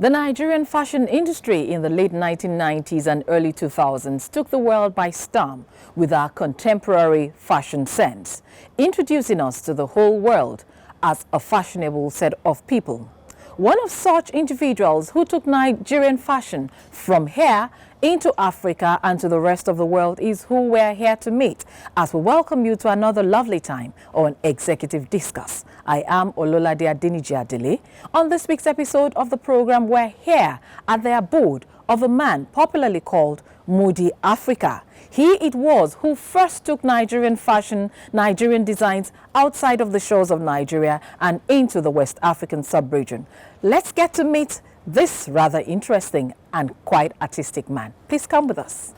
The Nigerian fashion industry in the late 1990s and early 2000s took the world by storm with our contemporary fashion sense, introducing us to the whole world as a fashionable set of people. One of such individuals who took Nigerian fashion from here into Africa and to the rest of the world is who we're here to meet as we welcome you to another lovely time on Executive Discourse. I am Ololade Adeniji Adele. On this week's episode of the program, we're here at the abode of a man popularly called Mudi Africa. He it was who first took Nigerian fashion, Nigerian designs outside of the shores of Nigeria and into the West African sub-region. Let's get to meet this rather interesting and quite artistic man. Please come with us.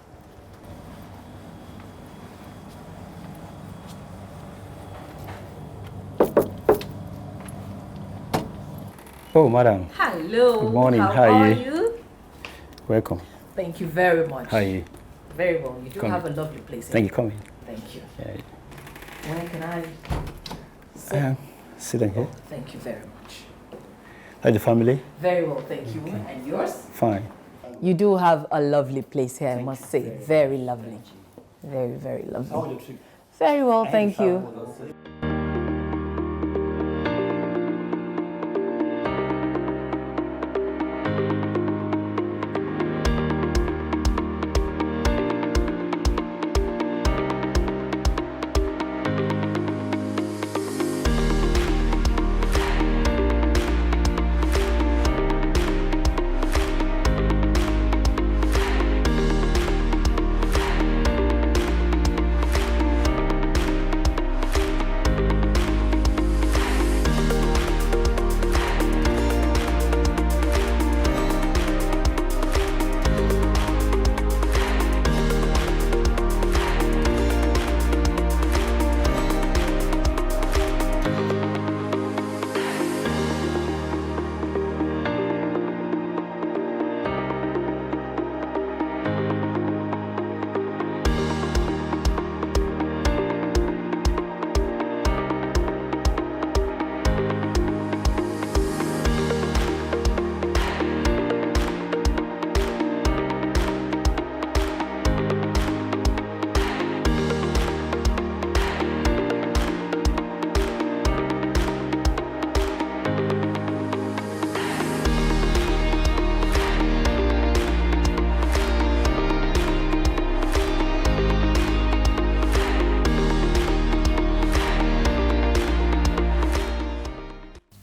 Oh, madam. Hello. Good morning. How are you? Welcome. Thank you very much. How are you? Very well. You do Come have in. a lovely place. Thank you. Come in. Thank you. Yeah. Where can I sit? Sit in here. Thank you very much. How's the family? Very well, thank you. And yours? Fine. You do have a lovely place here, I must say. Very lovely. Very, very lovely. How was your trip? Very well, thank you.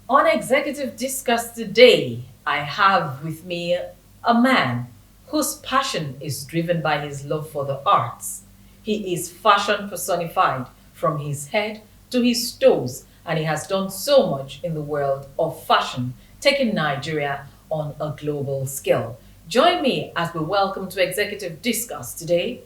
On Executive Discuss today, I have with me a man whose passion is driven by his love for the arts. He is fashion personified from his head to his toes, and he has done so much in the world of fashion, taking Nigeria on a global scale. Join me as we welcome to Executive Discuss today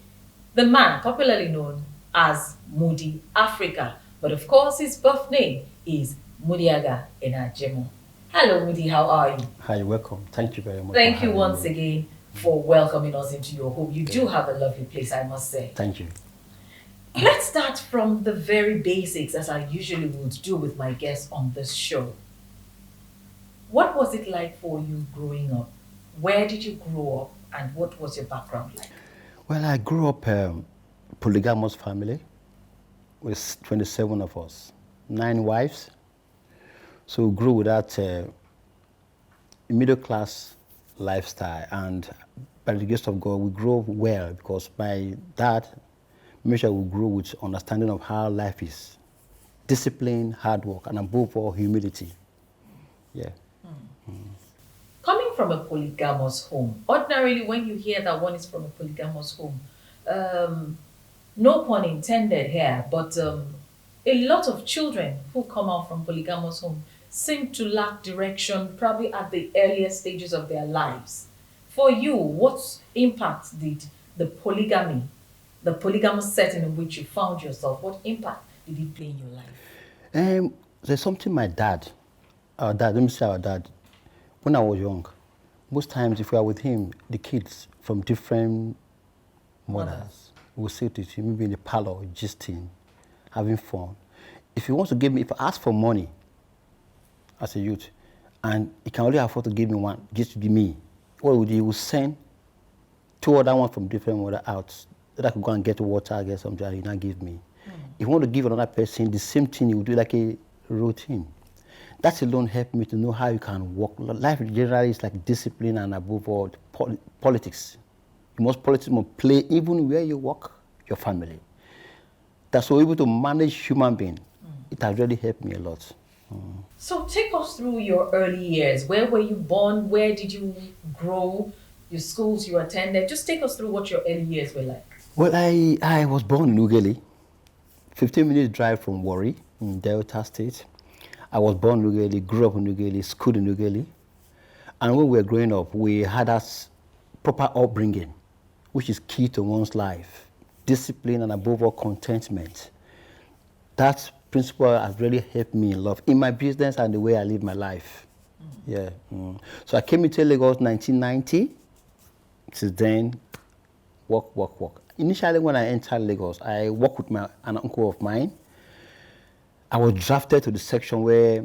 the man popularly known as Mudi Africa, but of course his birth name is Mudiaga Enajemo. Hello Mudi, how are you? Hi, welcome. Thank you very much. Thank you once again for welcoming us into your home. You do have a lovely place, I must say. Thank you. Let's start from the very basics, as I usually would do with my guests on this show. What was it like for you growing up? Where did you grow up and what was your background like? Well, I grew up polygamous family with 27 of us, 9 wives. So we grew with that middle class lifestyle, and by the grace of God, we grew up well because my dad made sure we grew with understanding of how life is, discipline, hard work, and above all, humility. Yeah. Coming from a polygamous home, ordinarily when you hear that one is from a polygamous home, no pun intended here, but a lot of children who come out from polygamous home seem to lack direction probably at the earliest stages of their lives. For you, what impact did the polygamy, the polygamous setting in which you found yourself, what impact did it play in your life? There's something my dad, let me say our dad, when I was young, most times if we are with him, the kids from different mothers will sit with him, maybe in the parlor, gisting, having fun. If he wants to give me, if I ask for money as a youth, and he can only afford to give me one, just to be me. What would he would send two other ones from different water out that I could go and get water, get something, and he not give me. If you want to give another person the same thing, you would do like a routine. That alone helped me to know how you can work. Life generally is like discipline and above all, politics. Politics must play even where you work, your family. That's so able to manage human being. It has really helped me a lot. So take us through your early years. Where were you born? Where did you grow? Your schools you attended? Just take us through what your early years were like. Well, I was born in Ughelli, 15 minutes drive from Warri in Delta State. I was born in Ughelli, grew up in Ughelli, schooled in Ughelli. And when we were growing up, we had that proper upbringing, which is key to one's life. Discipline and above all, contentment. That principle has really helped me a lot in my business and the way I live my life. Yeah. So I came into Lagos 1990. Since then, work. Initially, when I entered Lagos, I worked with an uncle of mine. I was drafted to the section where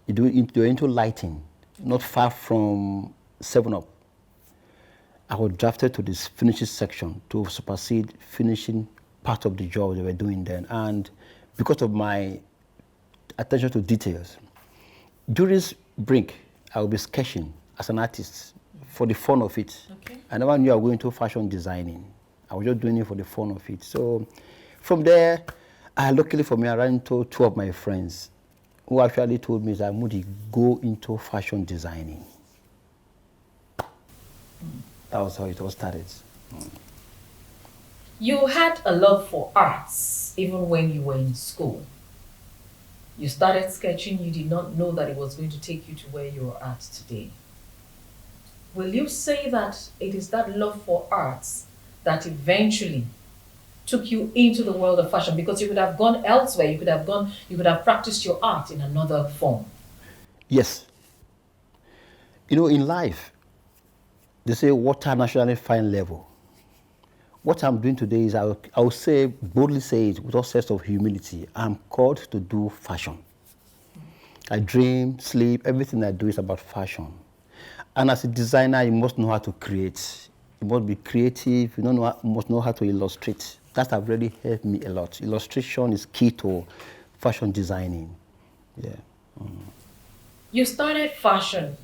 you're into lighting, not far from 7-Up. I was drafted to this finishing section to supersede finishing part of the job they were doing then. And because of my attention to details, during break, I would be sketching as an artist for the fun of it. Okay. I never knew I was going into fashion designing. I was just doing it for the fun of it. So from there, luckily for me, I ran into two of my friends who actually told me that, Mudi, go into fashion designing. That was how it all started. You had a love for arts even when you were in school. You started sketching, you did not know that it was going to take you to where you are at today. Will you say that it is that love for arts that eventually took you into the world of fashion? Because you could have gone elsewhere, you could have practiced your art in another form. Yes. In life, they say water naturally find level. What I'm doing today is I will say, boldly say it with all sense of humility, I'm called to do fashion. I dream, sleep, everything I do is about fashion. And as a designer, you must know how to create. You must be creative, you must know how to illustrate. That has really helped me a lot. Illustration is key to fashion designing. Yeah. You started fashion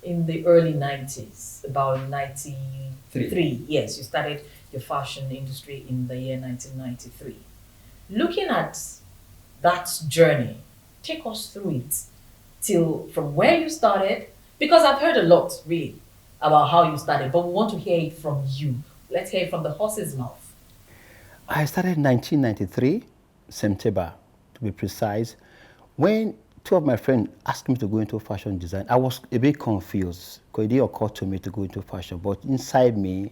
in the early 90s, about 93. Yes, you started your fashion industry in the year 1993. Looking at that journey, take us through it till from where you started, because I've heard a lot really about how you started, but we want to hear it from you. Let's hear it from the horse's mouth. I started in 1993, September to be precise, when two of my friends asked me to go into fashion design. I was a bit confused because it didn't occur to me to go into fashion, but inside me,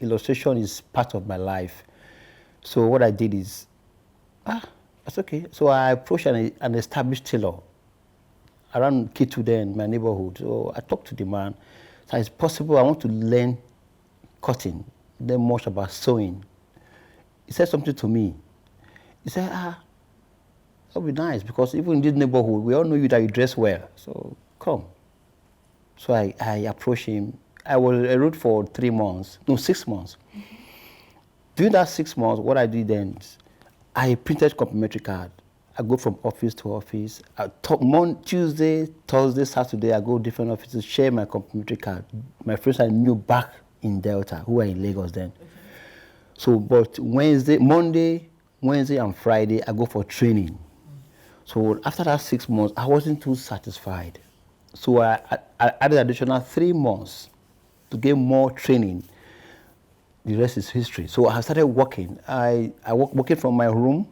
illustration is part of my life. So what I did is, that's okay. So I approached an established tailor around K2 then, my neighborhood. So I talked to the man. So it's possible I want to learn cutting, learn much about sewing. He said something to me. He said, that would be nice because even in this neighborhood, we all know you that you dress well. So come. So I approached him. I was a route for 6 months. Mm-hmm. During that 6 months, what I did then is I printed complimentary card. I go from office to office. Tuesday, Thursday, Saturday, I go different offices, share my complimentary card. My friends I knew back in Delta, who were in Lagos then. Okay. So, but Monday, Wednesday, and Friday, I go for training. Mm-hmm. So after that 6 months, I wasn't too satisfied. So I added additional 3 months to get more training. The rest is history. So I started working. I working from my room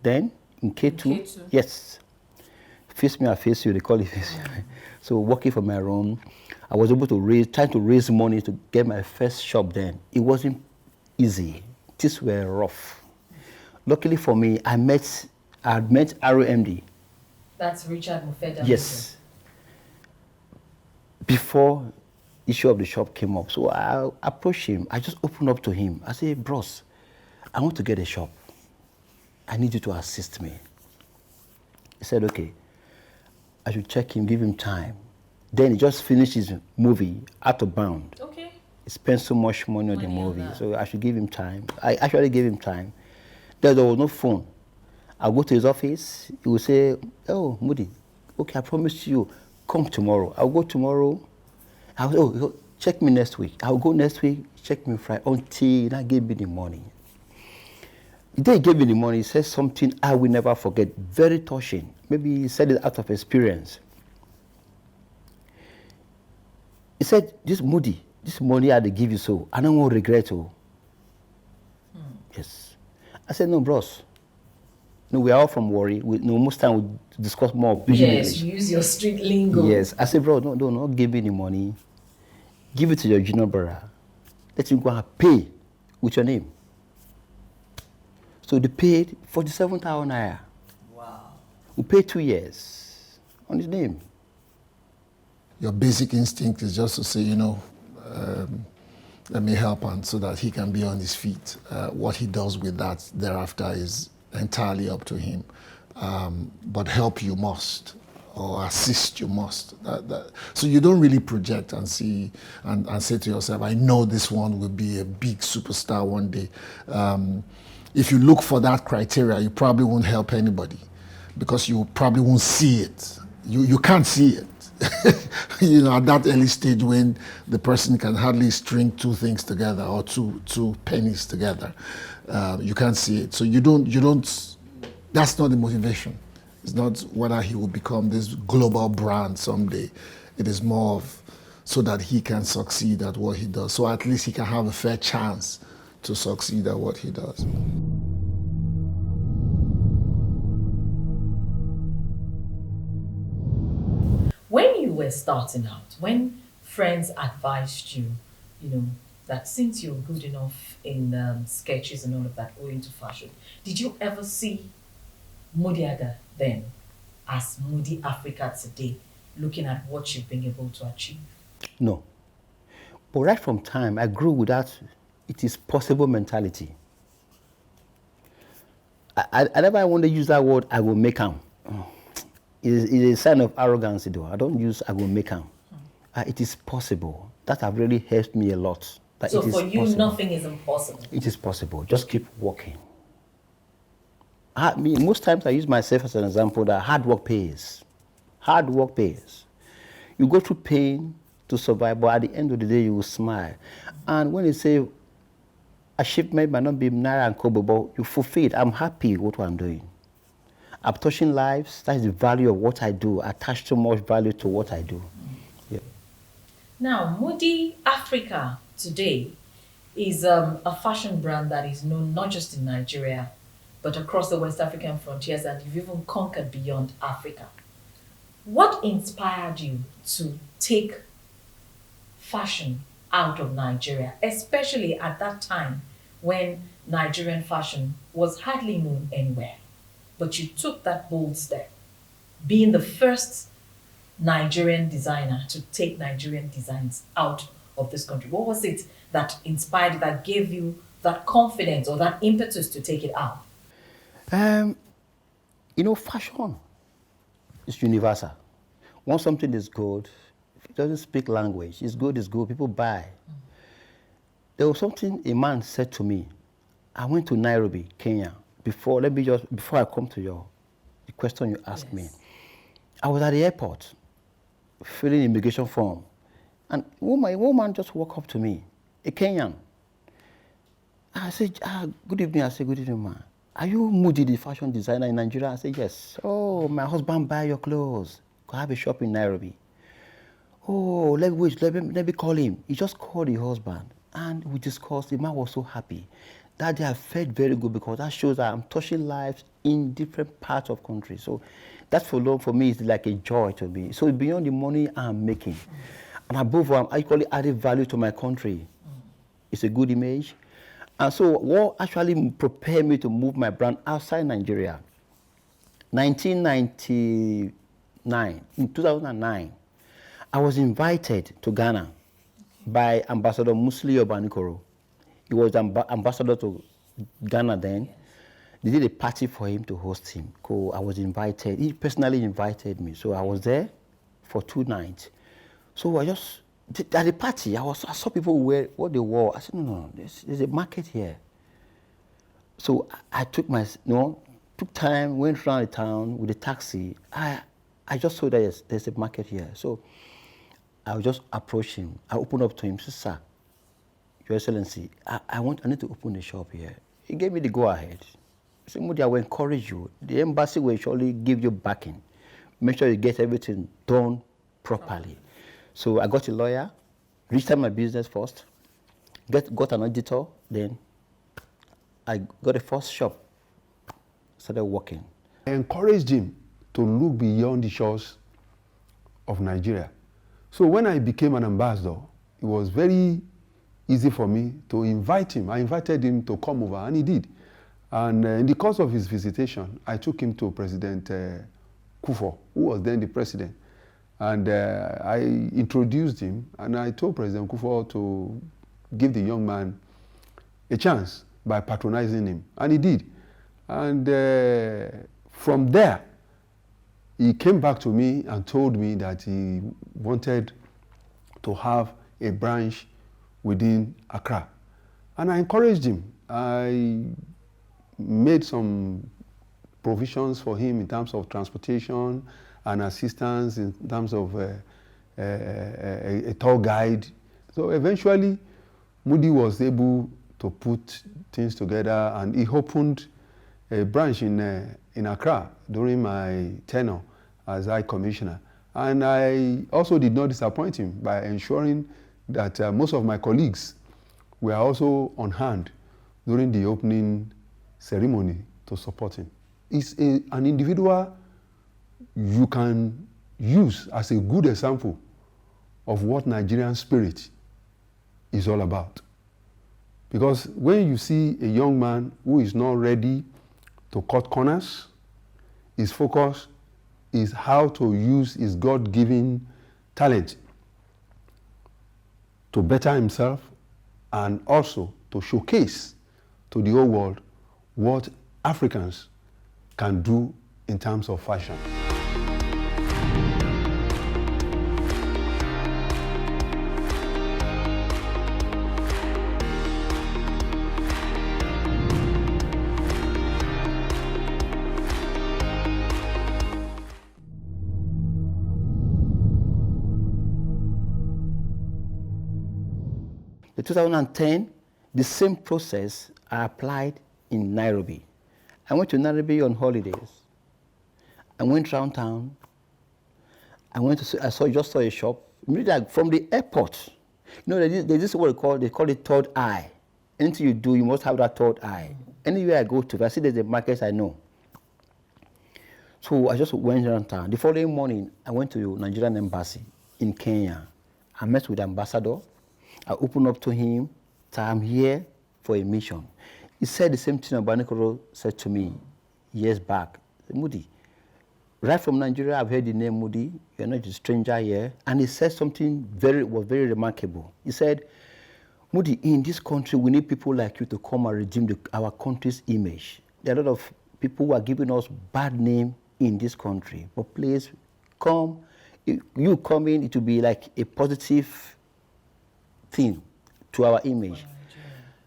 then in K2. Yes. Face me, I face you, they call it face you. So working from my room, I was able to trying to raise money to get my first shop then. It wasn't easy. Things were rough. Luckily for me, I met ROMD. That's Richard Mufeda. Yes. Before issue of the shop came up. So I approached him. I just opened up to him. I said, bros, I want to get a shop. I need you to assist me. He said, okay. I should check him, give him time. Then he just finished his movie, Out of Bound. Okay. He spent so much money on the Money on movie, that. so I should give him time. I actually gave him time. There was no phone. I'll go to his office. He will say, "Oh, Mudi, okay, I promised you, come tomorrow." I'll go tomorrow. Oh, check me next week. I'll go next week, check me Friday, until he now gave me the money. The day he gave me the money, he said something I will never forget, very touching. Maybe he said it out of experience. He said, "This Mudi, this money I had to give you, so I don't want to regret it." Yes. I said, "No, bros. No, we are all from Warri. Most time we discuss more pidgin Yes, English." you use your street lingo. Yes. I said, "Bro, no, don't give me the money. Give it to your junior brother. Let him go and pay with your name." So they paid 47,000 naira. Wow. We paid 2 years on his name. Your basic instinct is just to say, let me help him so that he can be on his feet. What he does with that thereafter is entirely up to him. But help you must, or assist you must. So you don't really project and see and say to yourself, I know this one will be a big superstar one day. If you look for that criteria, you probably won't help anybody because you probably won't see it. You can't see it. At that early stage when the person can hardly string two things together or two pennies together, you can't see it. So you don't. That's not the motivation. It's not whether he will become this global brand someday. It is more of so that he can succeed at what he does. So at least he can have a fair chance to succeed at what he does. When you were starting out, when friends advised you, that since you're good enough in sketches and all of that, go into fashion, did you ever see Mudi then as Mudi Africa today, looking at what you've been able to achieve? No. But right from time, I grew with that it is possible mentality. I never want to use that word, I will make them. It is a sign of arrogance, though. I don't use I will make them. It is possible. That have really helped me a lot. That So it is for you, possible. nothing is impossible. It is possible. Just keep working. Most times I use myself as an example that hard work pays. Hard work pays. You go through pain to survive, but at the end of the day, you will smile. And when you say, achievement might not be naira and kobo, but you fulfill it. I'm happy with what I'm doing. I'm touching lives. That's the value of what I do. I attach so much value to what I do. Yeah. Now, Mudi Africa today is a fashion brand that is known not just in Nigeria, but across the West African frontiers, and you've even conquered beyond Africa. What inspired you to take fashion out of Nigeria, especially at that time when Nigerian fashion was hardly known anywhere? But you took that bold step, being the first Nigerian designer to take Nigerian designs out of this country. What was it that inspired, that gave you that confidence or that impetus to take it out? Fashion is universal. Once something is good, if it doesn't speak language, it's good, people buy. There was something a man said to me. I went to Nairobi, Kenya. Before I come to the question you asked me. I was at the airport, filling immigration form, and one woman just walked up to me, a Kenyan. I said, good evening. I said, good evening, man. Are you Mudi, the fashion designer in Nigeria? I said, yes. Oh, my husband buy your clothes. Go have a shop in Nairobi. Oh, let me call him. He just called the husband, and we discussed. The man was so happy. That day I felt very good because that shows that I'm touching lives in different parts of country. So that for me is like a joy to me. So beyond the money I'm making, and above all, I'm equally added value to my country. It's a good image. And so what actually prepared me to move my brand outside Nigeria? 1999, in 2009, I was invited to Ghana by Ambassador Musli Obanikoro. He was ambassador to Ghana then. They did a party for him to host him. I was invited. He personally invited me. So I was there for 2 nights. So I just, at the party, I saw people wear what they wore. I said, no, there's a market here. So I took took time, went around the town with a taxi. I just saw that there's a market here. So I would just approach him. I opened up to him, said, sir, Your Excellency, I need to open a shop here. He gave me the go-ahead. He said, Mudi, I will encourage you. The embassy will surely give you backing. Make sure you get everything done properly. So I got a lawyer, registered my business first, got an auditor, then I got a first shop, started working. I encouraged him to look beyond the shores of Nigeria. So when I became an ambassador, it was very easy for me to invite him. I invited him to come over, and he did. And in the course of his visitation, I took him to President Kufuor, who was then the president. And I introduced him, and I told President Kufuor to give the young man a chance by patronizing him. And he did. And from there, he came back to me and told me that he wanted to have a branch within Accra. And I encouraged him. I made some provisions for him in terms of transportation and assistance, in terms of a tour guide. So eventually, Mudi was able to put things together, and he opened a branch in Accra during my tenure as High Commissioner. And I also did not disappoint him by ensuring that most of my colleagues were also on hand during the opening ceremony to support him. He's an individual you can use as a good example of what Nigerian spirit is all about. Because when you see a young man who is not ready to cut corners, his focus is how to use his God-given talent to better himself and also to showcase to the whole world what Africans can do in terms of fashion. In 2010, the same process I applied in Nairobi. I went to Nairobi on holidays. I went around town. I just saw a shop. From the airport, there's this what they call it third eye. Anything you do, you must have that third eye. Anywhere I go to, if I see there's a market, I know. So I just went around town. The following morning, I went to the Nigerian embassy in Kenya. I met with the ambassador. I opened up to him that I'm here for a mission. He said the same thing Abanikoro said to me years back. Mudi, right from Nigeria, I've heard the name Mudi. You're not a stranger here. And he said something very remarkable. He said, Mudi, in this country, we need people like you to come and redeem our country's image. There are a lot of people who are giving us bad name in this country. But please, come. You come in, it will be like a positive thing to our image.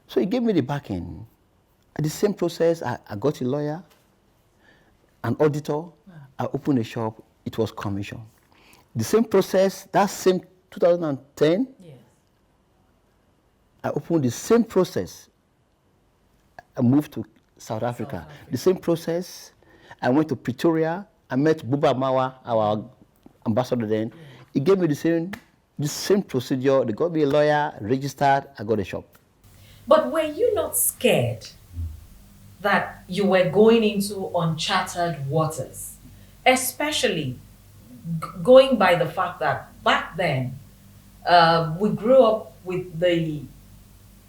So he gave me the backing. At the same process, I got a lawyer, an auditor. I opened a shop. It was commission. The same process, that same 2010, yes. I opened the same process. I moved to South Africa. The same process. I went to Pretoria. I met Buba Mawa, our ambassador then. Yeah. He gave me the same procedure. They got me a lawyer, registered, I got a shop. But were you not scared that you were going into uncharted waters? Especially going by the fact that back then, we grew up with the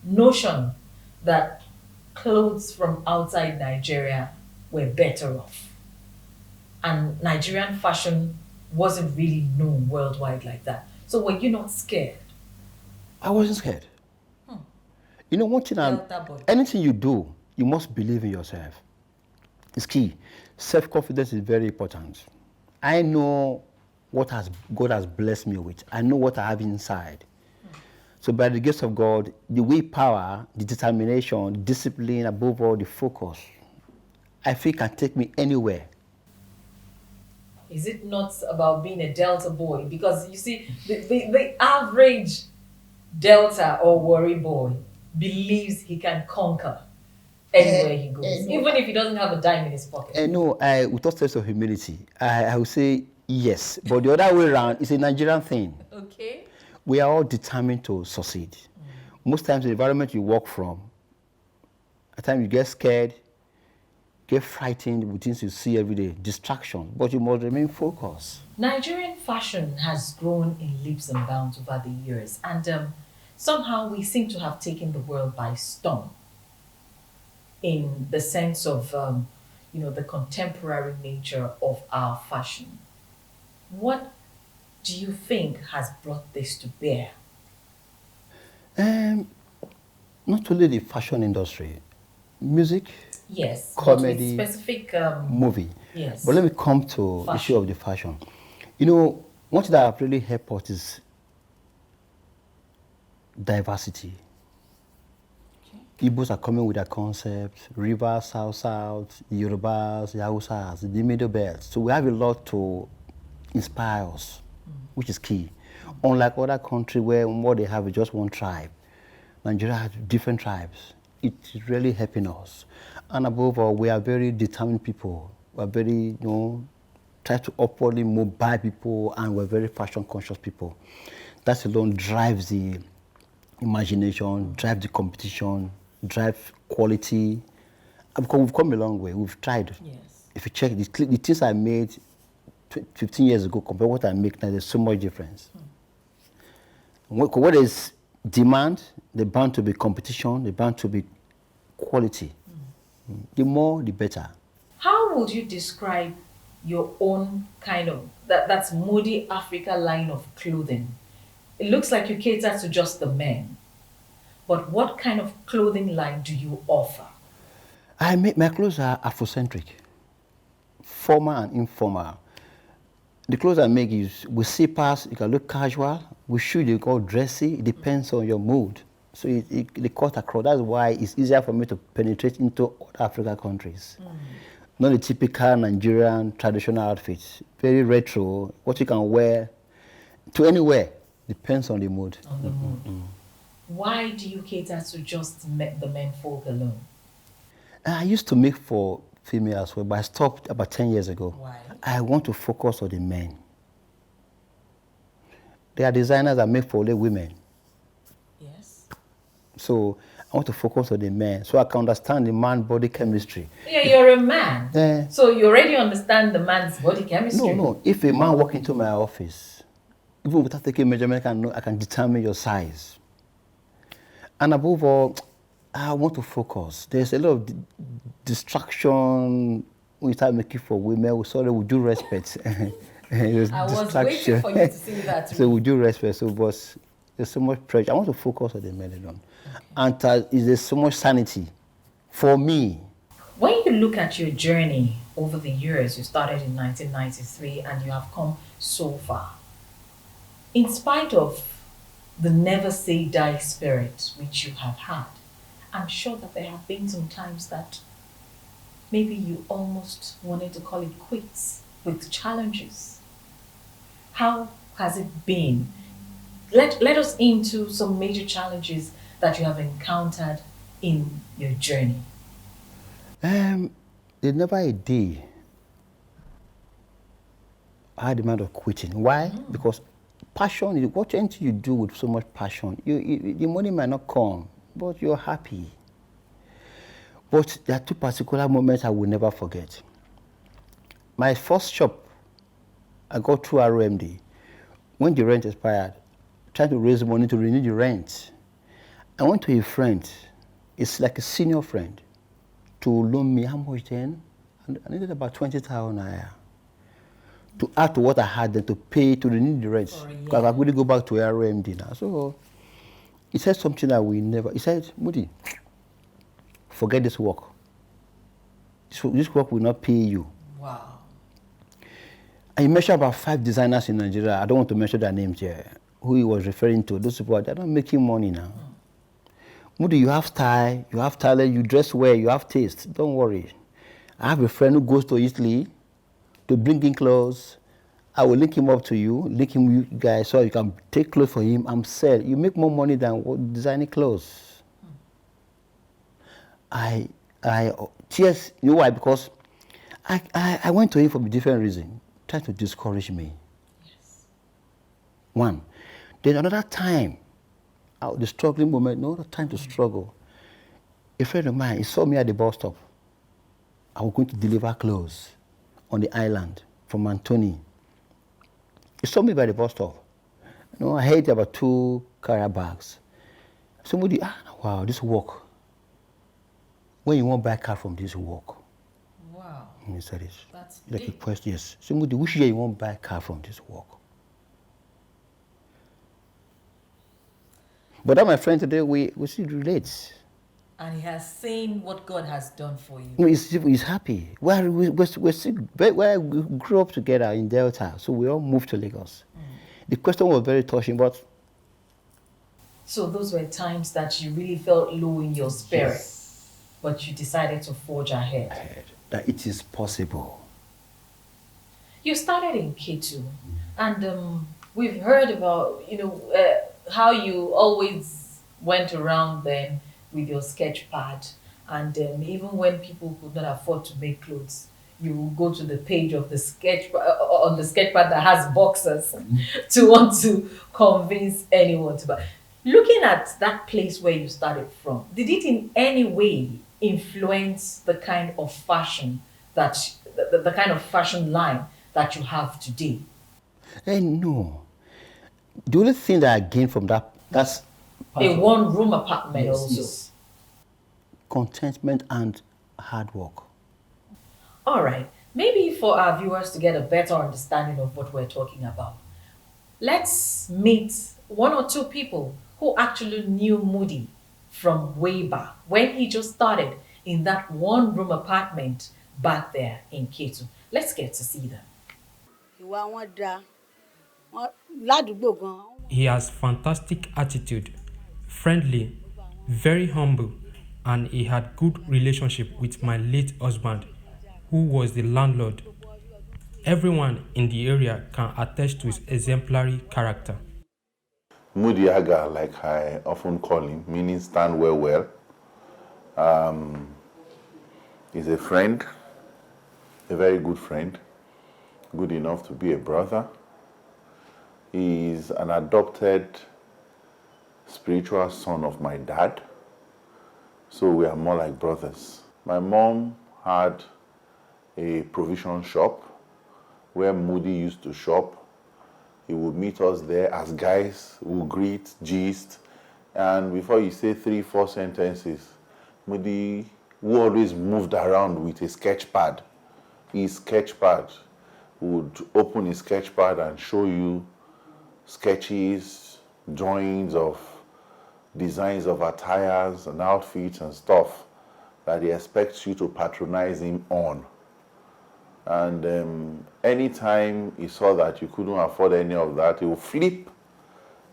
notion that clothes from outside Nigeria were better off. And Nigerian fashion wasn't really known worldwide like that. So were you not scared? I wasn't scared. One thing, anything you do, you must believe in yourself. It's key. Self-confidence is very important. I know what God has blessed me with. I know what I have inside. So by the grace of God, the willpower, the determination, discipline, above all, the focus, I feel can take me anywhere. Is it not about being a Delta boy? Because you see, the average Delta or worry boy believes he can conquer anywhere he goes, even if he doesn't have a dime in his pocket. No, with all sense of humility, I would say yes. But the other way around is a Nigerian thing. Okay. We are all determined to succeed. Most times the environment you work from, at times you get scared, get frightened with things you see every day, distraction, but you must remain focused. Nigerian fashion has grown in leaps and bounds over the years, and somehow we seem to have taken the world by storm in the sense of, the contemporary nature of our fashion. What do you think has brought this to bear? Not only the fashion industry, music, yes, comedy, but with specific movie. Yes. But let me come to the issue of the fashion. One thing that really helped us is diversity. Igbos are coming with their concepts, Rivers, South, Yorubas, the Hausas, the Middle Belt. So we have a lot to inspire us, which is key. Unlike other countries where what they have is just one tribe, Nigeria has different tribes. It's really helping us. And above all, we are very determined people. We are very, try to upwardly mobile people, and we're very fashion conscious people. That alone drives the imagination, drives the competition, drive quality. Because we've come a long way. We've tried. Yes. If you check the things I made 15 years ago compared to what I make now, there's so much difference. What is demand, there's bound to be competition, there's bound to be quality. The more, the better. How would you describe your own kind of, that's Mudi Africa line of clothing? It looks like you cater to just the men. But what kind of clothing line do you offer? My clothes are Afrocentric, formal and informal. The clothes I make is with slippers, you can look casual. With shoes, you go dressy. It depends on your mood. So they cut across. That's why it's easier for me to penetrate into other African countries. Not the typical Nigerian traditional outfits. Very retro, what you can wear to anywhere. Depends on the mood. On the mood. Why do you cater to just the men folk alone? I used to make for females, but I stopped about 10 years ago. Why? I want to focus on the men. There are designers that make for only women. Yes. So I want to focus on the men so I can understand the man body chemistry. Yeah, you're a man. So you already understand the man's body chemistry. No. If a man walk into my office, even without taking measurement, I can determine your size. And above all, I want to focus. There's a lot of distraction when you start making for women. Sorry, with due respect. I was waiting for you to say that. So with due respect, but there's so much pressure. I want to focus on the men alone. Okay. And there's so much sanity for me. When you look at your journey over the years, you started in 1993 and you have come so far. In spite of the never say die spirit which you have had, I'm sure that there have been some times that maybe you almost wanted to call it quits with challenges. How has it been? Let us into some major challenges that you have encountered in your journey. There's never a day I had the mind of quitting. Why? Because passion, what you do with so much passion, the money might not come, but you're happy. But there are two particular moments I will never forget. My first shop, I got through RMD. When the rent expired, trying to raise money to renew the rent. I went to a friend, it's like a senior friend, to loan me how much then? I needed about 20,000 naira. To add to what I had then to pay to renew the rent. Because I couldn't go back to RMD now. So he said something that he said, Mudi, forget this work. This work will not pay you. Wow. And he mentioned about 5 designers in Nigeria. I don't want to mention their names here. Who he was referring to. Those people, they're not making money now. Mudi, you have style, you have talent, you dress well, you have taste. Don't worry. I have a friend who goes to Italy to bring in clothes. I will link him up to you, link him with you guys so you can take clothes for him and sell. You make more money than designing clothes. Cheers, you know why? Because I went to him for a different reason, trying to discourage me. Yes. One. Then another time, the struggling moment, no other time to struggle. A friend of mine, he saw me at the bus stop. I was going to deliver clothes on the island from Antony. He saw me by the bus stop. You know, I had about 2 carrier bags. Somebody, wow, this work. When you want to buy a car from this work? Wow. And he said it. That's like a deep. question, yes. Somebody, which year you want to buy a car from this work? But that, my friend, today we still relate. And he has seen what God has done for you. No, he's happy. We're where we grew up together in Delta, so we all moved to Lagos. The question was very touching, but So those were times that you really felt low in your spirit, but you decided to forge ahead. that it is possible. You started in K2, and we've heard about, how you always went around then with your sketch pad, and even when people could not afford to make clothes, you will go to the page of the sketch on the sketch pad that has boxes to want to convince anyone to buy. Looking at that place where you started from, did it in any way influence the kind of fashion that the kind of fashion line that you have today? No. The only thing that I gained from that's A one-room apartment also. Yes. Contentment and hard work. All right. Maybe for our viewers to get a better understanding of what we're talking about, let's meet 1 or 2 people who actually knew Mudi from way back when he just started in that one-room apartment back there in K2. Let's get to see them. He has fantastic attitude, friendly, very humble, and he had good relationship with my late husband, who was the landlord. Everyone in the area can attest to his exemplary character. Mudi Aga, like I often call him, meaning stand well. He's a friend, a very good friend, good enough to be a brother. He's an adopted spiritual son of my dad, so we are more like brothers. My mom had a provision shop where Mudi used to shop. He would meet us there as guys, we would greet, gist, and before you say 3-4 sentences, Mudi, who always moved around with a sketch pad, his sketch pad, would open his sketch pad and show you sketches, drawings of designs of attires and outfits and stuff that he expects you to patronize him on. And anytime he saw that you couldn't afford any of that, he would flip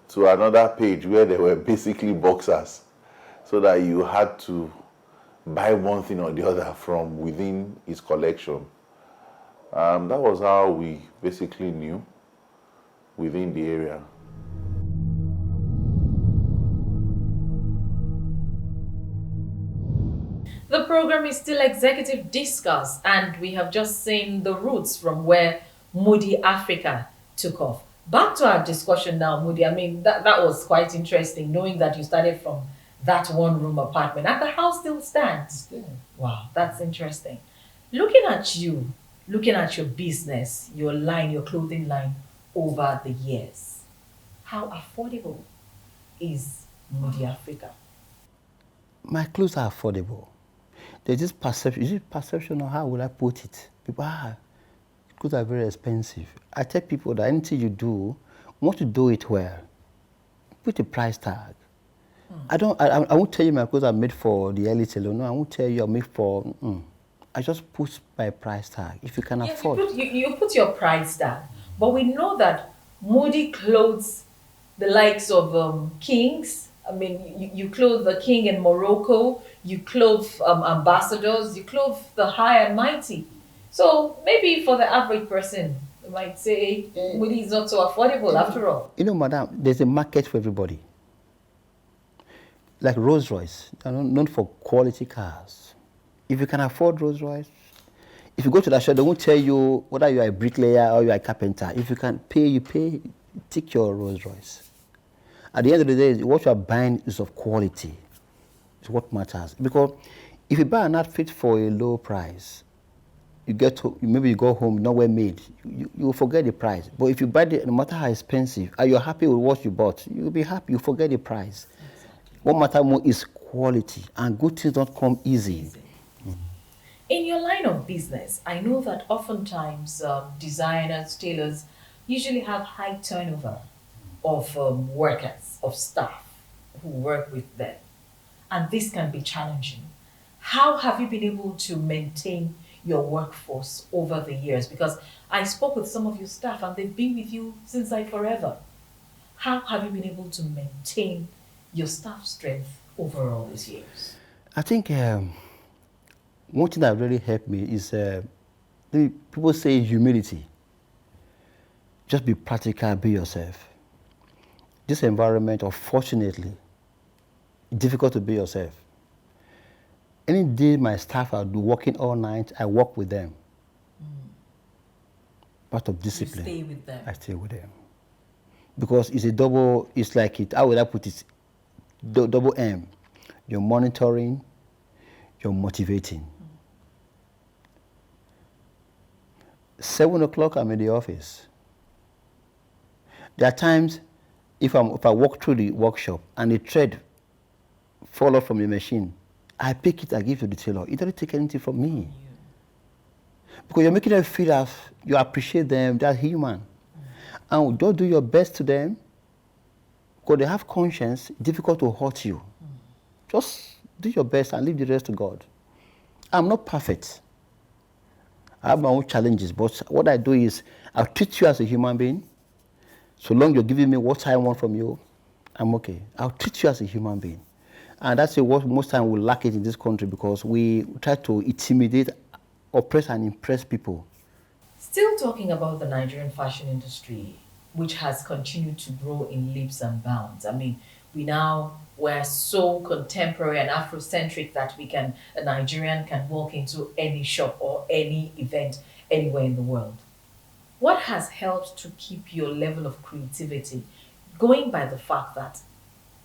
to another page where there were basically boxers, so that you had to buy one thing or the other from within his collection. That was how we basically knew within the area. The program is still Executive Discourse, and we have just seen the roots from where Mudi Africa took off. Back to our discussion now, Mudi. I mean, that was quite interesting, knowing that you started from that one-room apartment, and the house still stands. Wow, that's interesting. Looking at you, looking at your business, your line, your clothing line over the years, how affordable is Mudi Africa? My clothes are affordable. There's this perception. Is it perception, or how would I put it? People, clothes are very expensive. I tell people that anything you do, want to do it well, put a price tag. I won't tell you my clothes are made for the elite alone. No, I won't tell you I'm made for. I just put my price tag. If you can Yes, afford. you put your price tag, but we know that Mudi clothes the likes of kings. I mean, you clothe the king in Morocco, you clothe ambassadors, you clothe the high and mighty. So maybe for the average person, they might say Mudi is not so affordable after all. You know, madam, there's a market for everybody. Like Rolls Royce, they're known for quality cars. If you can afford Rolls Royce, if you go to that shop, they won't tell you whether you are a bricklayer or you are a carpenter. If you can pay, you pay, take your Rolls Royce. At the end of the day, what you are buying is of quality. It's what matters. Because if you buy an outfit for a low price, you get to, maybe you go home, not well made, you will forget the price. But if you buy it, no matter how expensive, and you're happy with what you bought, you'll be happy, you forget the price. Exactly. What matters more is quality, and good things don't come easy. In your line of business, I know that oftentimes designers, tailors usually have high turnover of workers, of staff who work with them. And this can be challenging. How have you been able to maintain your workforce over the years? Because I spoke with some of your staff and they've been with you since like forever. How have you been able to maintain your staff strength over all these years? I think one thing that really helped me is people say humility. Just be practical, be yourself. This environment, unfortunately, it's difficult to be yourself. Any day my staff are working all night, I work with them. Part of discipline. You stay with them. I stay with them. Because it's a double, it's like it, how would I put it? Double M. You're monitoring, you're motivating. 7 o'clock, I'm in the office. There are times, if I walk through the workshop and a thread fall off from the machine, I pick it, I give to the tailor. He doesn't take anything from me. Because you're making them feel as you appreciate them, they're human. And don't do your best to them, because they have conscience, difficult to hurt you. Just do your best and leave the rest to God. I'm not perfect. I have my own challenges, but what I do is I'll treat you as a human being. So long you're giving me what I want from you, I'm okay. I'll treat you as a human being. And that's what most time we lack it in this country, because we try to intimidate, oppress and impress people. Still talking about the Nigerian fashion industry, which has continued to grow in leaps and bounds. I mean, we're so contemporary and Afrocentric that a Nigerian can walk into any shop or any event anywhere in the world. What has helped to keep your level of creativity going by the fact that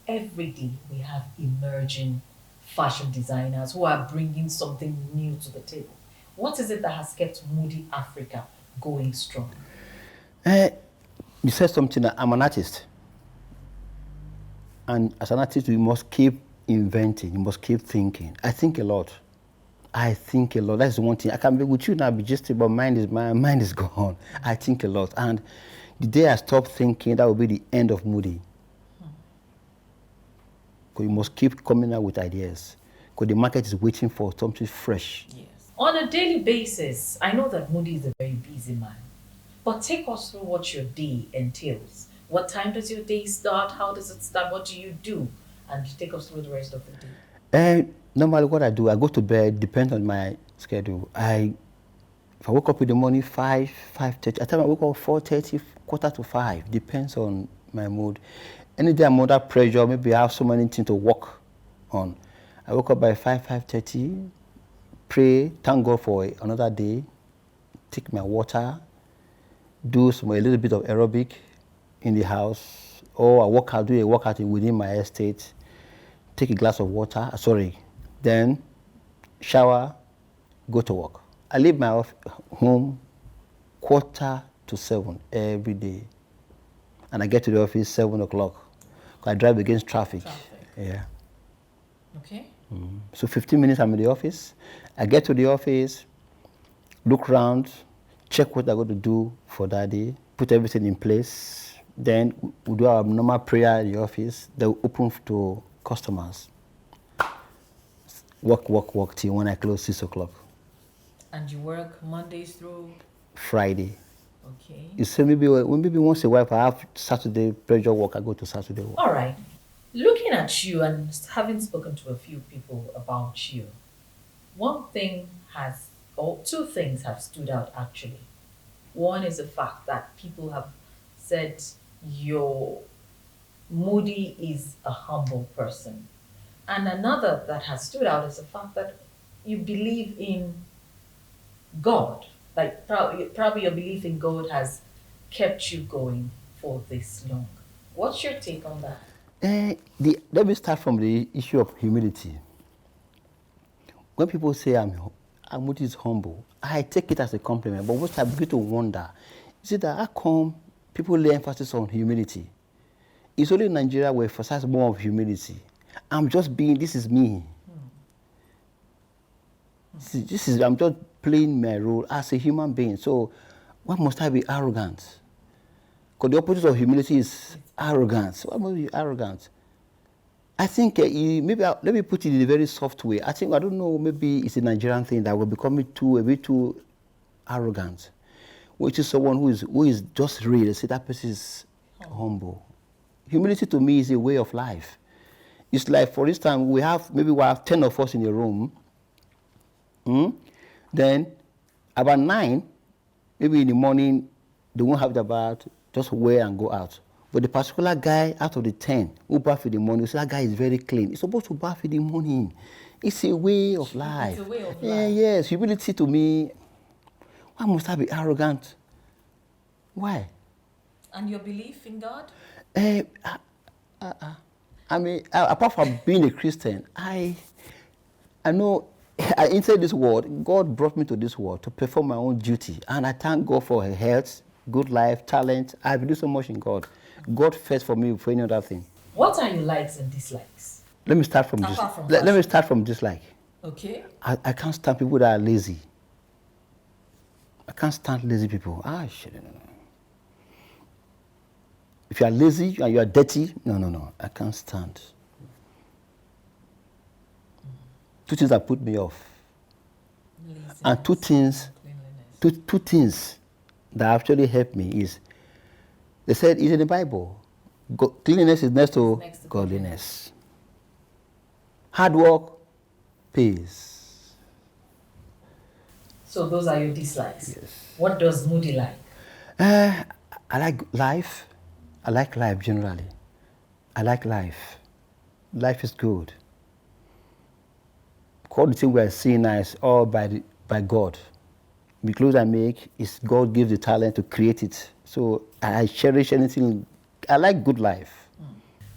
every day we have emerging fashion designers who are bringing something new to the table? What is it that has kept Mudi Africa going strong? You said something, I'm an artist. And as an artist, you must keep inventing, you must keep thinking. I think a lot. That's the one thing. I can be with you now, be just but my mind is gone. I think a lot. And the day I stop thinking, that will be the end of Mudi. Because you must keep coming out with ideas. Because the market is waiting for something fresh. Yes. On a daily basis, I know that Mudi is a very busy man. But take us through what your day entails. What time does your day start? How does it start? What do you do? And take us through the rest of the day. Normally what I do, I go to bed, depends on my schedule. If I wake up in the morning, 5:30, at times I wake up 4:30, 4:45, depends on my mood. Any day I'm under pressure, maybe I have so many things to work on. I wake up by 5:30, pray, thank God for another day, take my water, do a little bit of aerobic in the house, or do a workout within my estate, take a glass of water, then shower, go to work. I leave my home 6:45 every day. And I get to the office 7 o'clock. I drive against traffic. Yeah. Okay. So 15 minutes I'm in the office. I get to the office, look around, check what I'm going to do for that day, put everything in place. Then we do our normal prayer in the office. Then we open to customers. Work till when I close 6 o'clock. And you work Mondays through? Friday. Okay. You say maybe once a while, if I have Saturday pressure work, I go to Saturday work. All right. Looking at you and having spoken to a few people about you, one thing has, or two things have stood out actually. One is the fact that people have said your Mudi is a humble person. And another that has stood out is the fact that you believe in God. Like probably your belief in God has kept you going for this long. What's your take on that? Let me start from the issue of humility. When people say Mudi is humble, I take it as a compliment. But what I begin to wonder is it that how come people lay emphasis on humility? It's only in Nigeria where emphasize more of humility. I'm just being, this is me. I'm just playing my role as a human being. So why must I be arrogant? Because the opposite of humility is arrogance. Why must I be arrogant? I think let me put it in a very soft way. I don't know, maybe it's a Nigerian thing that we're becoming a bit too arrogant, which is someone who is just real. Say that person is humble. Humility to me is a way of life. It's like, for instance, we have 10 of us in a room. Then about 9, maybe in the morning, they won't have the bath, just wear and go out. But the particular guy out of the 10 who bath in the morning, so that guy is very clean. He's supposed to bath in the morning. It's a way of life. It's a way of life. Yes, humility to me. Why must I be arrogant? Why? And your belief in God? I mean, apart from being a Christian, I know I entered this world. God brought me to this world to perform my own duty, and I thank God for health, good life, talent. I believe so much in God. God first for me for any other thing. What are your likes and dislikes? Let me start from this. Let me start from dislike. Okay. I can't stand people that are lazy. I can't stand lazy people. Shit, no. If you are lazy and you are dirty, no, I can't stand. Two things that put me off. Laziness, and two things that actually helped me is, they said it's in the Bible, cleanliness is next to godliness. Hard work pays. So those are your dislikes? Yes. What does Mudi like? I like life. I like life generally. I like life. Life is good. All the things we are seeing now is all by God. The clothes I make is God gives the talent to create it. So I cherish anything. I like good life.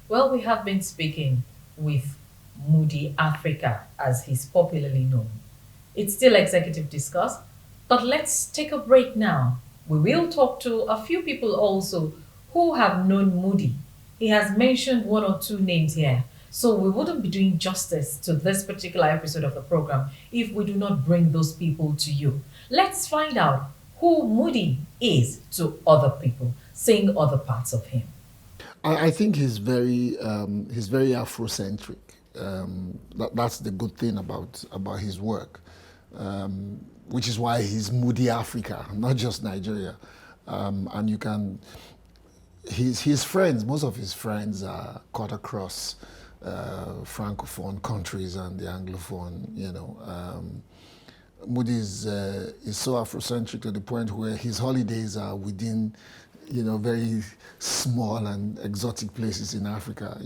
Well, we have been speaking with Mudi Africa, as he's popularly known. It's still Executive Discourse, but let's take a break now. We will talk to a few people also who have known Mudi. He has mentioned one or two names here. So we wouldn't be doing justice to this particular episode of the program if we do not bring those people to you. Let's find out who Mudi is to other people, seeing other parts of him. I think he's very Afrocentric. That's the good thing about his work, which is why he's Mudi Africa, not just Nigeria. And you can, his friends, most of his friends are cut across Francophone countries and the Anglophone, Mudi is so Afrocentric to the point where his holidays are within, very small and exotic places in Africa.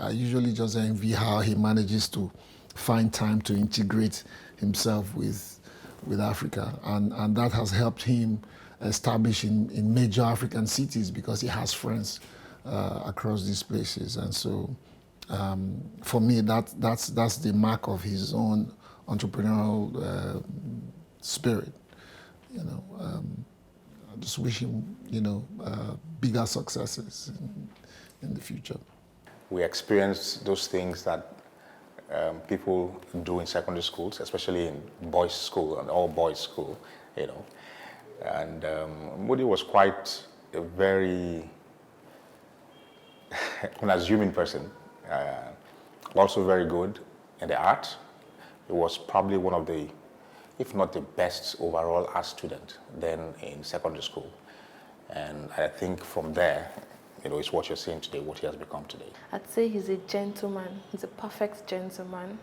I usually just envy how he manages to find time to integrate himself with Africa, and that has helped him establish in major African cities because he has friends across these places, and so. For me, that's the mark of his own entrepreneurial spirit. I just wish him, bigger successes in the future. We experience those things that people do in secondary schools, especially in boys' school and all boys' school, And Mudi was quite a very unassuming person. Also very good in the art. He was probably one of the if not the best overall art student, then in secondary school. And I think from there, it's what you're seeing today, what he has become today. I'd say he's a gentleman. He's a perfect gentleman.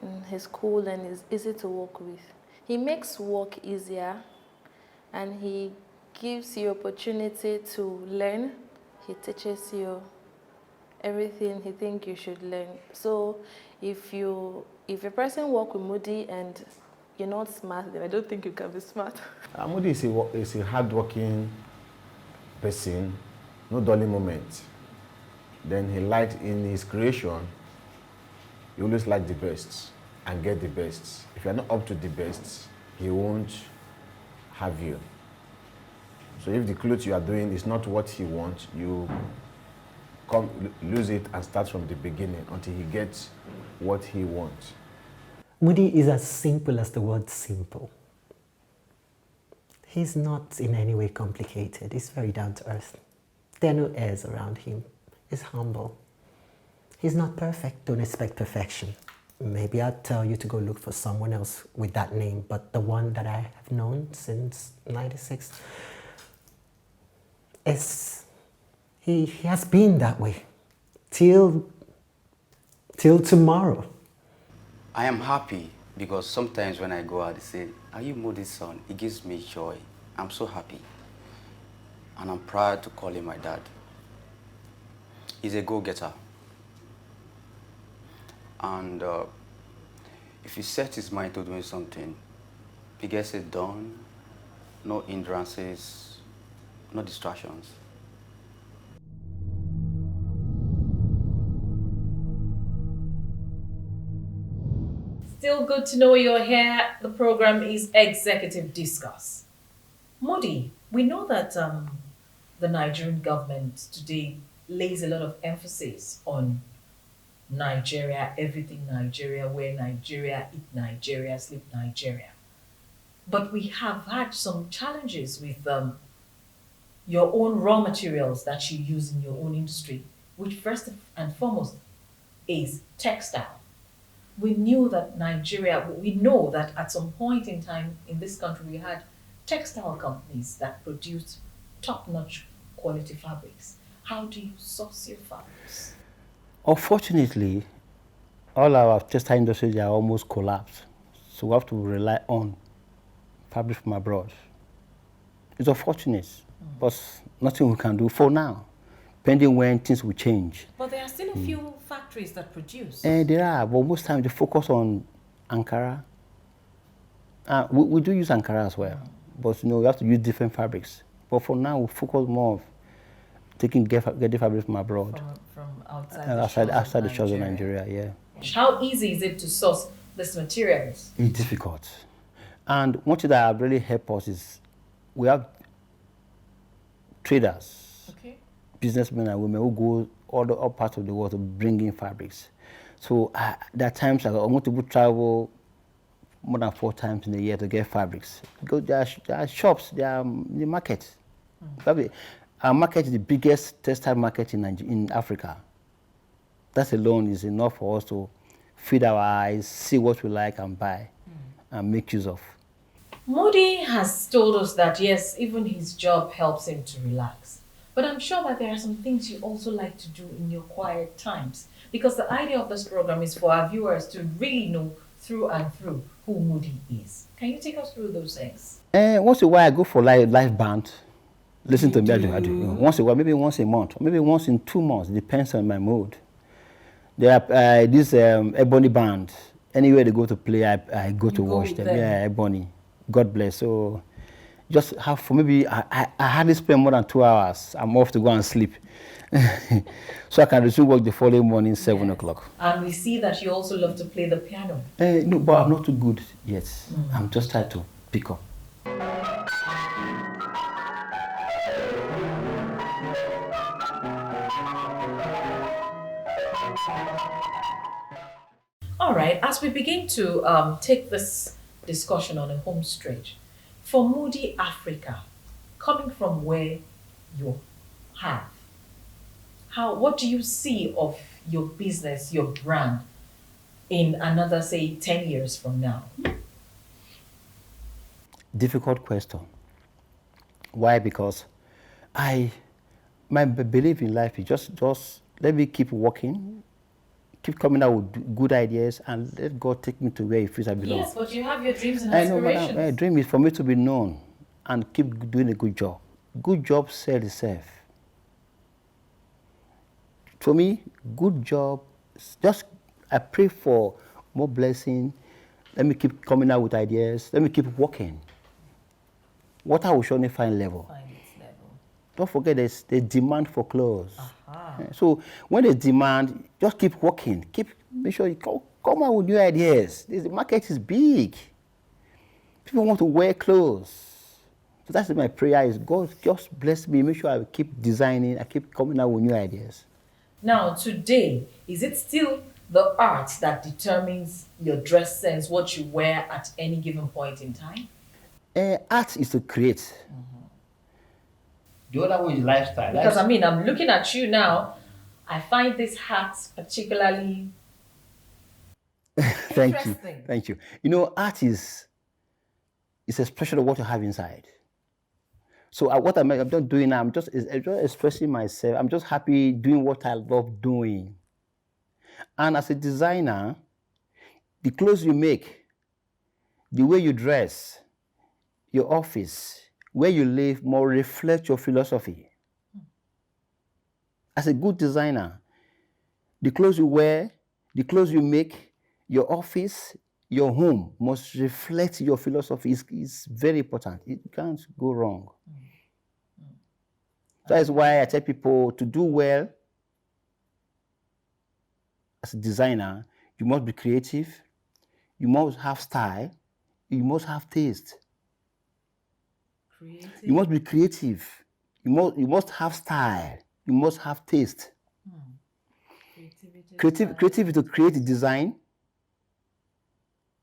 And he's cool and he's easy to work with. He makes work easier and he gives you opportunity to learn. He teaches you everything he thinks you should learn. So if a person work with Mudi and you're not smart, then I don't think you can be smart. Mudi is a hardworking person, no dulling moment. Then he liked in his creation, he always like the best and get the best. If you're not up to the best, he won't have you. So if the clothes you are doing is not what he wants, you lose it and start from the beginning until he gets what he wants. Mudi is as simple as the word simple. He's not in any way complicated. He's very down to earth. There are no airs around him. He's humble. He's not perfect. Don't expect perfection. Maybe I'd tell you to go look for someone else with that name, but the one that I have known since '96 he has been that way till tomorrow. I am happy because sometimes when I go out, they say, "Are you Mudi's son?" It gives me joy. I'm so happy. And I'm proud to call him my dad. He's a go-getter. And if he sets his mind to doing something, he gets it done. No hindrances, no distractions. Still good to know you're here. The program is Executive Discourse. Mudi, we know that the Nigerian government today lays a lot of emphasis on Nigeria, everything Nigeria, wear Nigeria, eat Nigeria, sleep Nigeria. But we have had some challenges with your own raw materials that you use in your own industry, which first and foremost is textile. We know that at some point in time in this country we had textile companies that produced top-notch quality fabrics. How do you source your fabrics? Unfortunately, all our textile industries are almost collapsed. So we have to rely on fabric from abroad. It's unfortunate, but nothing we can do for now, pending when things will change. But there are still a few factories that produce. There are, but most times they focus on Ankara. We do use Ankara as well, but we have to use different fabrics. But for now, we focus more on getting fabrics from abroad. From outside the shores of Nigeria, yeah. How easy is it to source these materials? It's difficult. And one thing that really helped us is we have traders, businessmen and women who go all parts of the world to bring in fabrics. So there are times I want to travel more than 4 times in a year to get fabrics. Because there are shops, there are the market. Our market is the biggest textile market in Africa. That alone is enough for us to feed our eyes, see what we like and buy and make use of. Mudi has told us that yes, even his job helps him to relax. But I'm sure that there are some things you also like to do in your quiet times. Because the idea of this program is for our viewers to really know through and through who Mudi is. Can you take us through those things? Once in a while, I go for live band. Listen to me, I do. Once in a while, maybe once a month, maybe once in 2 months, depends on my mood. There are this Ebony band. Anywhere they go to play, I go to watch them. Yeah, Ebony. God bless. So just have for maybe, I hardly spend more than 2 hours. I'm off to go and sleep. So I can resume work the following morning, 7 o'clock. And we see that you also love to play the piano. No, but I'm not too good yet. I'm just trying to pick up. All right, as we begin to take this discussion on a home stretch, for Mudi Africa, coming from where you have, what do you see of your business, your brand, in another, say, 10 years from now? difficult question. Why? Because my belief in life is just let me keep working, keep coming out with good ideas, and let God take me to where He feels I belong. Yes, but you have your dreams and I know, aspirations. madam. My dream is for me to be known and keep doing a good job. Good job sells itself. For me, good job, just I pray for more blessing. Let me keep coming out with ideas. Let me keep working. Water will surely find level. Don't forget there's the demand for clothes. So when there's demand, just keep working. Make sure you come out with new ideas. The market is big. People want to wear clothes. So that's my prayer is God just bless me. Make sure I keep designing. I keep coming out with new ideas. Now, today, is it still the art that determines your dress sense, what you wear at any given point in time? Art is to create. The other one is lifestyle. Because I mean, I'm looking at you now. I find this hat particularly Thank you. interesting. Thank you. You know, art is expression of what you have inside. So what I'm not doing now, I'm just expressing myself. I'm just happy doing what I love doing. And as a designer, the clothes you make, the way you dress, your office, where you live, more reflect your philosophy. As a good designer, the clothes you wear, the clothes you make, your office, your home must reflect your philosophy. It's very important. It can't go wrong. That is why I tell people to do well as a designer, you must be creative, you must have style, you must have taste. You must be creative, you must have style, you must have taste. Creativity to create design.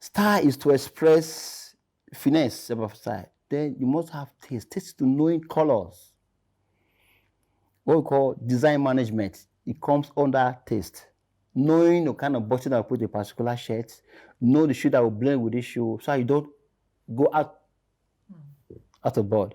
Style is to express finesse about style. Then you must have taste. Taste to knowing colors. What we call design management. It comes under taste. Knowing the kind of button I put in a particular shirt, know the shoe that will blend with this shoe, so you don't go out of board.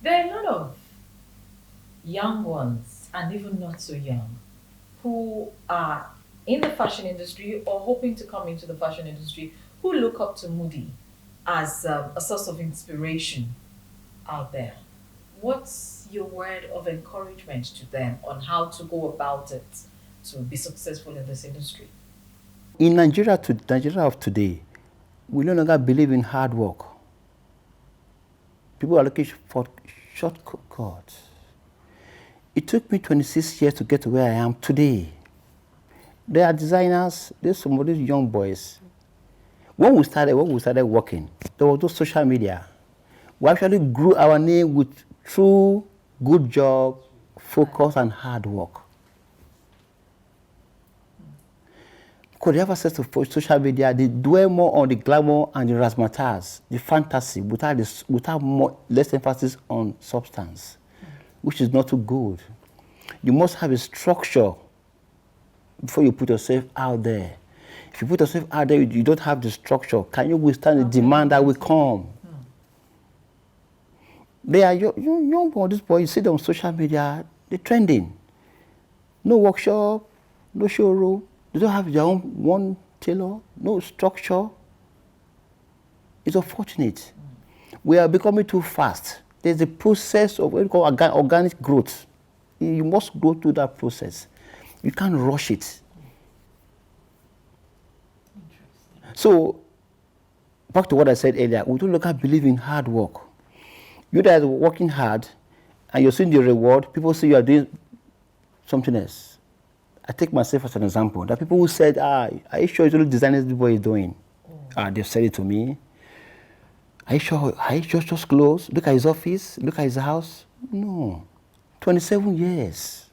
There are a lot of young ones, and even not so young, who are in the fashion industry or hoping to come into the fashion industry, who look up to Mudi as a source of inspiration out there. What's your word of encouragement to them on how to go about it to be successful in this industry? In Nigeria of today, we no longer believe in hard work. People are looking for shortcuts. It took me 26 years to get to where I am today. There are designers, there's some of these young boys. When we started working, there was no social media. We actually grew our name with true good job, focus, and hard work. Because they have access to social media, they dwell more on the glamour and the razzmatazz, the fantasy, without less emphasis on substance, which is not too good. You must have a structure before you put yourself out there. If you put yourself out there, you don't have the structure. Can you withstand the demand that will come? They are young boys, these boys, you see them on social media, they're trending. No workshop, no showroom. They don't have their own one tailor, no structure. It's unfortunate. We are becoming too fast. There's a process of what we call organic growth. You must go through that process. You can't rush it. So, back to what I said earlier, we don't look at believe in hard work. You that are working hard and you're seeing the reward, people say you are doing something else. I take myself as an example. There are people who said, are you sure it's only designers do what he's doing? They've said it to me. Are you sure? Are you just close? Look at his office, look at his house. No. 27 years.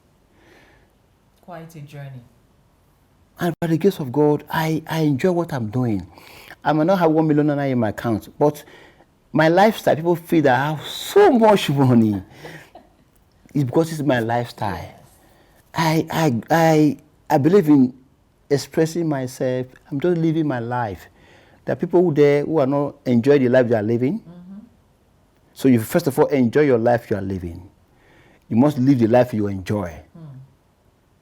Quite a journey. And by the grace of God, I enjoy what I'm doing. I might not have 1 million naira in my account, but my lifestyle, people feel that I have so much money. It's because it's my lifestyle. I believe in expressing myself. I'm just living my life. There are people who are not enjoying the life they are living. So you first of all enjoy your life you are living. You must live the life you enjoy.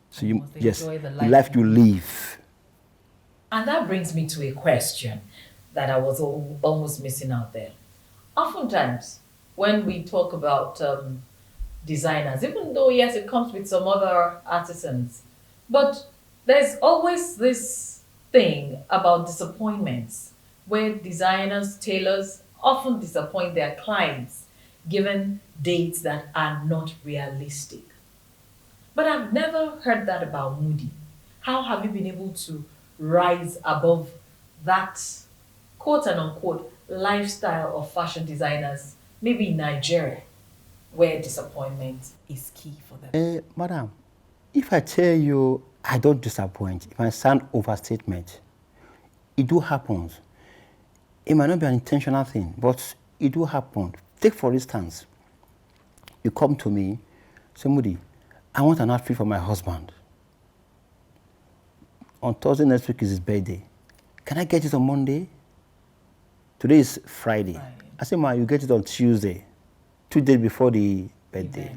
So you the life you live. And that brings me to a question that I was almost missing out there. Oftentimes, when we talk about designers, even though yes, it comes with some other artisans, but there's always this thing about disappointments where designers, tailors often disappoint their clients given dates that are not realistic. But I've never heard that about Mudi. How have you been able to rise above that quote and unquote lifestyle of fashion designers, maybe in Nigeria, where disappointment is key for them? Madam, if I tell you I don't disappoint, it might sound overstatement. It do happen. It might not be an intentional thing, but it do happen. Take for instance, you come to me, say, Mudi, I want an outfit for my husband. On Thursday next week is his birthday. Can I get it on Monday? Today is Friday. I say, ma, you get it on Tuesday, 2 days before the birthday.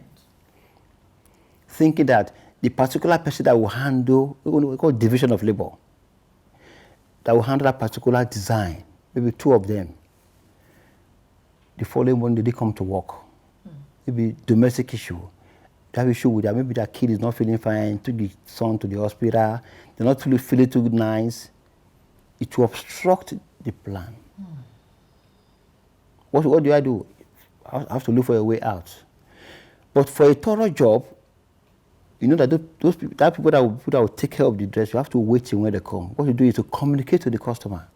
Thinking that the particular person that will handle, we call division of labor, that will handle that particular design, maybe 2 of them, the following Monday they come to work. Maybe domestic issue. That issue with that, maybe that kid is not feeling fine, took the son to the hospital, they're not really feeling too nice. It will obstruct the plan. What do I do? I have to look for a way out. But for a thorough job, you know that those people that will take care of the dress, you have to wait till when they come. What you do is to communicate to the customer.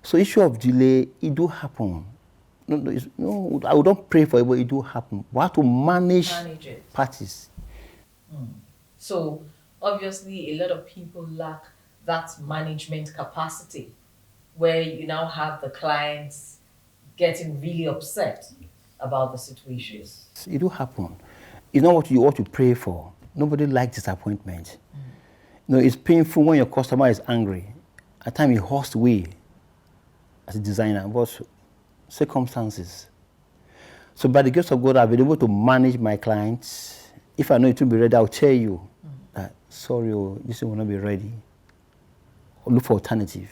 So issue of delay, it do happen. No, I don't pray for it, but it do happen. We have to manage parties. So obviously a lot of people lack that management capacity where you now have the clients getting really upset about the situations. It do happen. It's not what you pray for. Nobody likes disappointment. It's painful when your customer is angry. At times it hurts way as a designer, but circumstances. So by the grace of God, I've been able to manage my clients. If I know it will be ready, I'll tell you that, sorry, this will not be ready. Or look for alternative.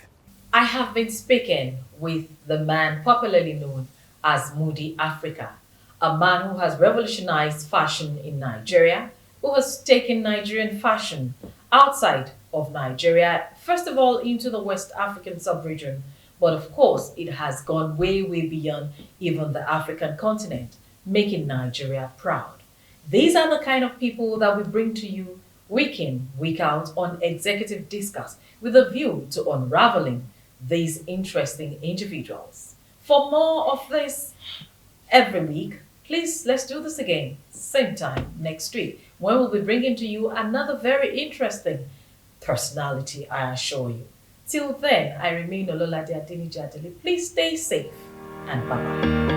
I have been speaking with the man popularly known as Mudi Africa, a man who has revolutionized fashion in Nigeria, who has taken Nigerian fashion outside of Nigeria, first of all into the West African sub-region, but of course it has gone way, way beyond even the African continent, making Nigeria proud. These are the kind of people that we bring to you week in, week out on Executive Discourse with a view to unraveling these interesting individuals. For more of this every week, please let's do this again, same time next week, when we'll be bringing to you another very interesting personality, I assure you. Till then, I remain Ololade Adeniji Adele. Please stay safe and bye-bye.